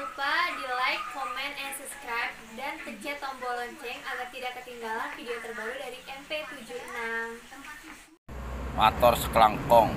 lupa di like, comment, and subscribe, dan pencet tombol lonceng agar tidak ketinggalan video terbaru dari MP76. Mator sklangkong.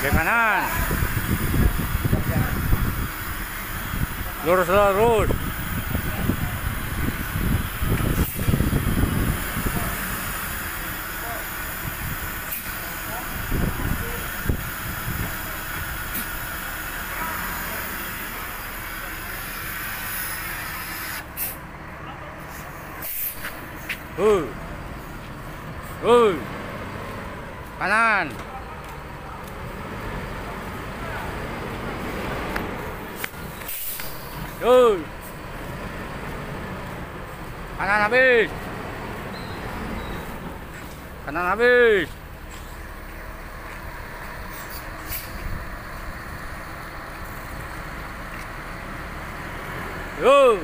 Ke kanan, lurus. Kanan. Kanan habis. Kanan habis. Yo.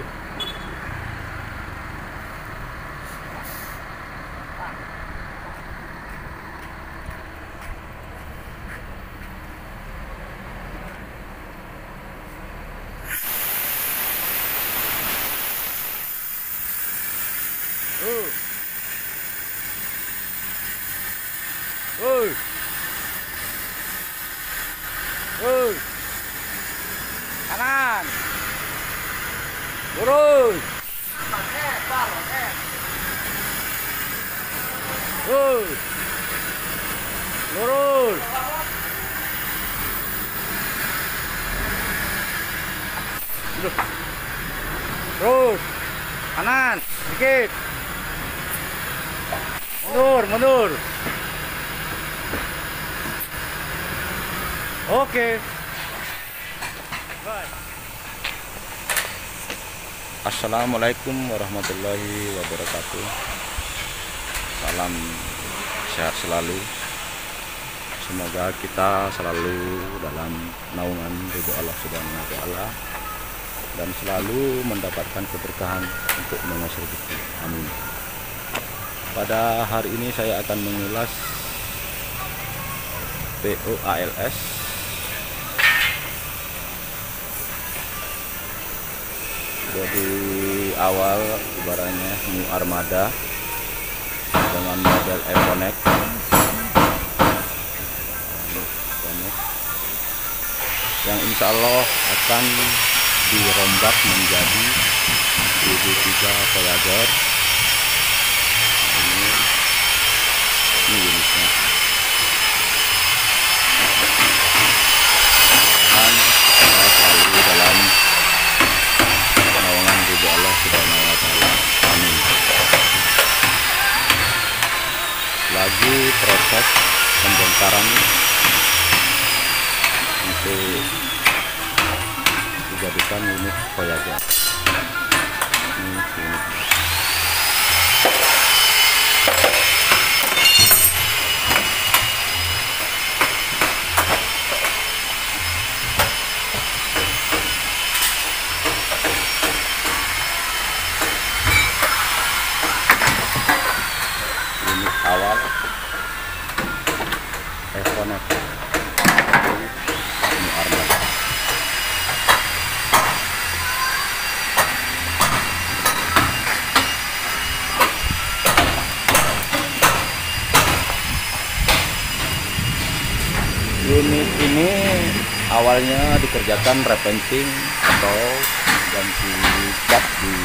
Kanan. Lurus. Lurus. Terus. Kanan, sedikit. Mundur. Oke. Assalamualaikum warahmatullahi wabarakatuh. Salam sehat selalu. Semoga kita selalu dalam naungan ridho Allah Subhanahu wa Ta'ala dan selalu mendapatkan keberkahan untuk menghasilkan rezeki. Amin. Pada hari ini saya akan mengulas POALS dari awal, ibaratnya new Armada dengan model Evonext yang insya Allah akan dirombak menjadi Hdd Voyager. Ini lagi proses pembongkaran untuk dijadikan unit Voyager. Ini unit. Awal Evonext ini Armada. Unit ini awalnya dikerjakan repainting atau ganti cat di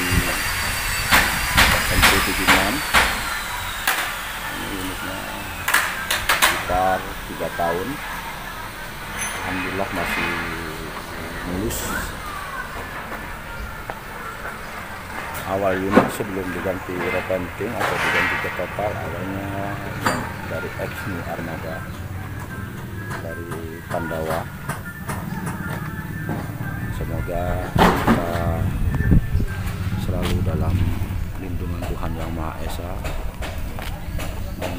MP76. Unitnya sekitar 3 tahun, alhamdulillah masih mulus. Awal unit sebelum diganti repainting atau diganti cat total, awalnya dari new Armada dari Pandawa. Semoga kita selalu dalam lindungan Tuhan Yang Maha Esa. Dan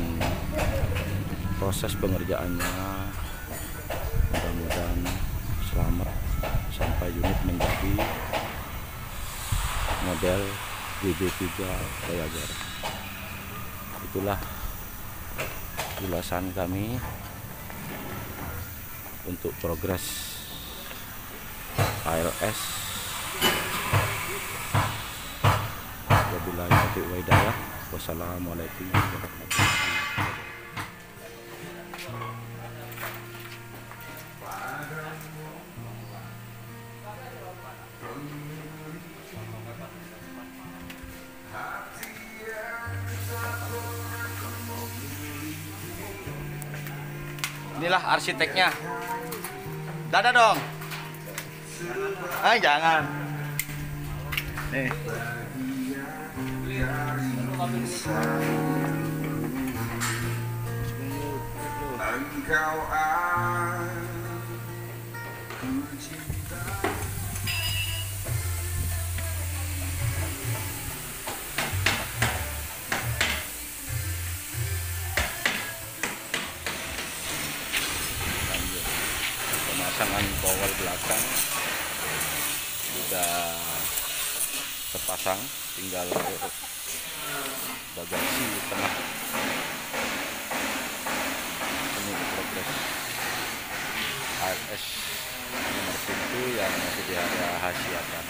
proses pengerjaannya mudah-mudahan selamat sampai unit menjadi model Hdd Voyager. Itulah ulasan kami untuk progres ALS. Wabillahi taufiq wal hidayah. Wassalamualaikum warahmatullahi wabarakatuh. Inilah arsiteknya. Dadah dong. Jangan. Nih. Engkau aku cinta. Pemasangan power belakang sudah terpasang, tinggal bagasi tengah. Ini progres ALS nomor 1 yang masih dirahasiakan.